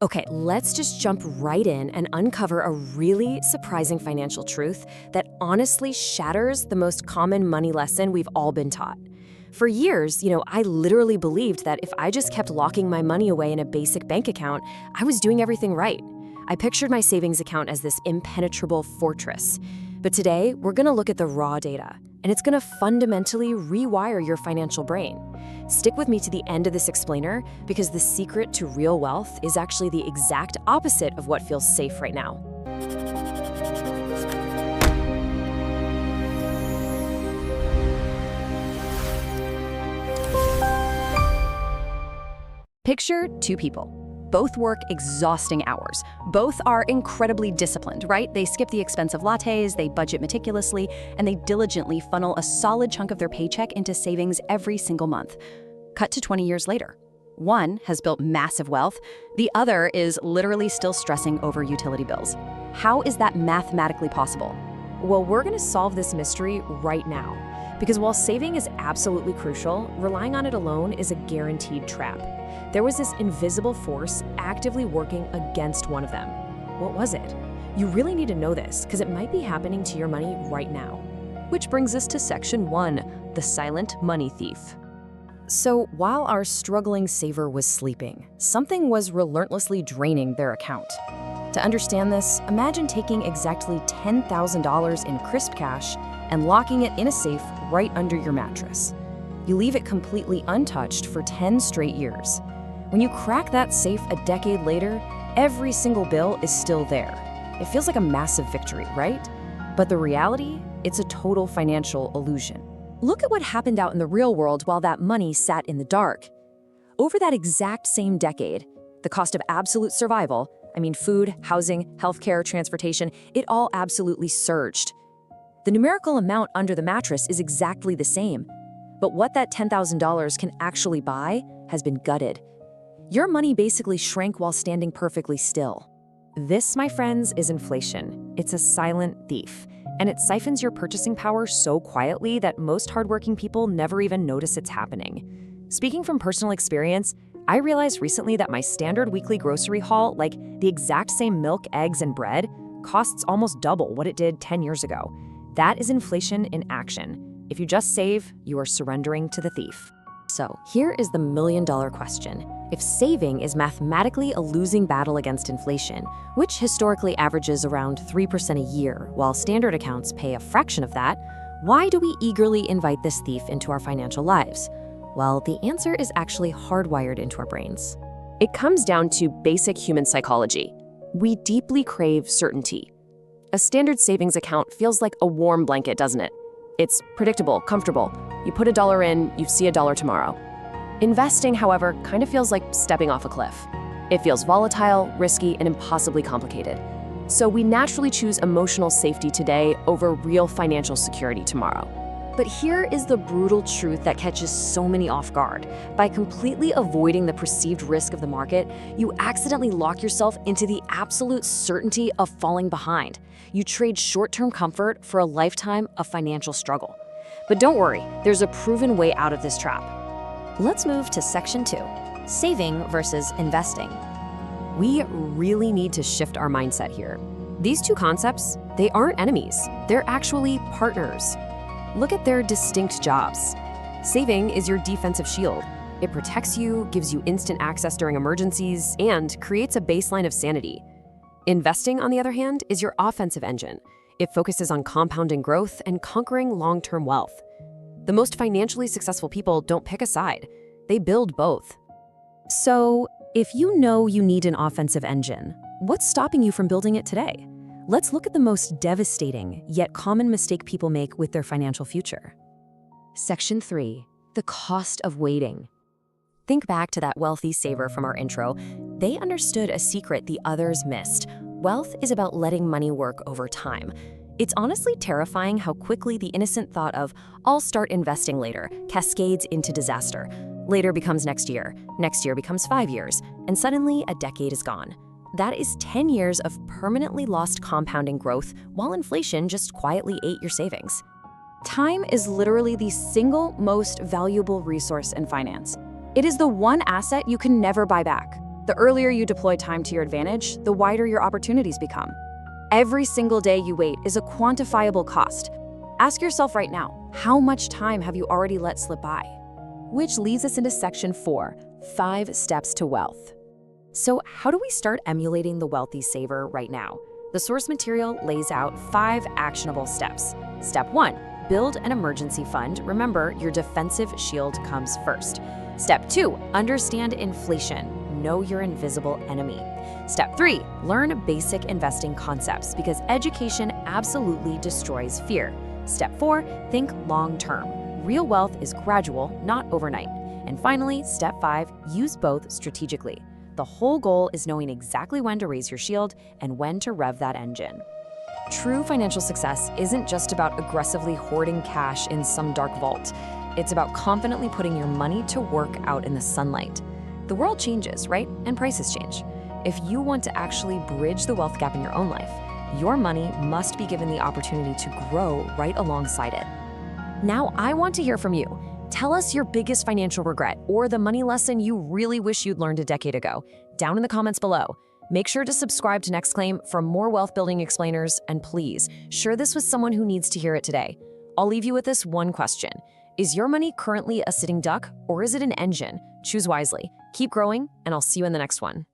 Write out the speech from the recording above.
Okay, let's just jump right in and uncover a really surprising financial truth that honestly shatters the most common money lesson we've all been taught. For years, I literally believed that if I just kept locking my money away in a basic bank account, I was doing everything right. I pictured my savings account as this impenetrable fortress. But today, we're gonna look at the raw data, and it's gonna fundamentally rewire your financial brain. Stick with me to the end of this explainer, because the secret to real wealth is actually the exact opposite of what feels safe right now. Picture two people. Both work exhausting hours. Both are incredibly disciplined, right? They skip the expensive lattes, they budget meticulously, and they diligently funnel a solid chunk of their paycheck into savings every single month. Cut to 20 years later. One has built massive wealth. The other is literally still stressing over utility bills. How is that mathematically possible? Well, we're going to solve this mystery right now. Because while saving is absolutely crucial, relying on it alone is a guaranteed trap. There was this invisible force actively working against one of them. What was it? You really need to know this, because it might be happening to your money right now. Which brings us to section 1, the silent money thief. So while our struggling saver was sleeping, something was relentlessly draining their account. To understand this, imagine taking exactly $10,000 in crisp cash and locking it in a safe right under your mattress. You leave it completely untouched for 10 straight years. When you crack that safe a decade later, every single bill is still there. It feels like a massive victory, right? But the reality, it's a total financial illusion. Look at what happened out in the real world while that money sat in the dark. Over that exact same decade, the cost of absolute survival, food, housing, healthcare, transportation, it all absolutely surged. The numerical amount under the mattress is exactly the same, but what that $10,000 can actually buy has been gutted. Your money basically shrank while standing perfectly still. This, my friends, is inflation. It's a silent thief, and it siphons your purchasing power so quietly that most hardworking people never even notice it's happening. Speaking from personal experience, I realized recently that my standard weekly grocery haul, like the exact same milk, eggs, and bread, costs almost double what it did 10 years ago. That is inflation in action. If you just save, you are surrendering to the thief. So here is the million-dollar question. If saving is mathematically a losing battle against inflation, which historically averages around 3% a year, while standard accounts pay a fraction of that, why do we eagerly invite this thief into our financial lives? Well, the answer is actually hardwired into our brains. It comes down to basic human psychology. We deeply crave certainty. A standard savings account feels like a warm blanket, doesn't it? It's predictable, comfortable. You put $1 in, you see $1 tomorrow. Investing, however, kind of feels like stepping off a cliff. It feels volatile, risky, and impossibly complicated. So we naturally choose emotional safety today over real financial security tomorrow. But here is the brutal truth that catches so many off guard. By completely avoiding the perceived risk of the market, you accidentally lock yourself into the absolute certainty of falling behind. You trade short-term comfort for a lifetime of financial struggle. But don't worry, there's a proven way out of this trap. Let's move to section 2, saving versus investing. We really need to shift our mindset here. These two concepts, they aren't enemies. They're actually partners. Look at their distinct jobs. Saving is your defensive shield. It protects you, gives you instant access during emergencies, and creates a baseline of sanity. Investing, on the other hand, is your offensive engine. It focuses on compounding growth and conquering long-term wealth. The most financially successful people don't pick a side. They build both. So, if you know you need an offensive engine, what's stopping you from building it today? Let's look at the most devastating, yet common mistake people make with their financial future. Section 3, the cost of waiting. Think back to that wealthy saver from our intro. They understood a secret the others missed. Wealth is about letting money work over time. It's honestly terrifying how quickly the innocent thought of, "I'll start investing later," cascades into disaster. Later becomes next year becomes 5 years, and suddenly a decade is gone. That is 10 years of permanently lost compounding growth while inflation just quietly ate your savings. Time is literally the single most valuable resource in finance. It is the one asset you can never buy back. The earlier you deploy time to your advantage, the wider your opportunities become. Every single day you wait is a quantifiable cost. Ask yourself right now, how much time have you already let slip by? Which leads us into section 4, 5 steps to wealth. So how do we start emulating the wealthy saver right now? The source material lays out 5 actionable steps. Step 1, build an emergency fund. Remember, your defensive shield comes first. Step 2, understand inflation. Know your invisible enemy. Step 3, learn basic investing concepts because education absolutely destroys fear. Step 4, think long-term. Real wealth is gradual, not overnight. And finally, step 5, use both strategically. The whole goal is knowing exactly when to raise your shield and when to rev that engine. True financial success isn't just about aggressively hoarding cash in some dark vault. It's about confidently putting your money to work out in the sunlight. The world changes, right? And prices change. If you want to actually bridge the wealth gap in your own life, your money must be given the opportunity to grow right alongside it. Now, I want to hear from you. Tell us your biggest financial regret or the money lesson you really wish you'd learned a decade ago, down in the comments below. Make sure to subscribe to NexClaim for more wealth building explainers, and please share this with someone who needs to hear it today. I'll leave you with this one question. Is your money currently a sitting duck or is it an engine? Choose wisely. Keep growing, and I'll see you in the next one.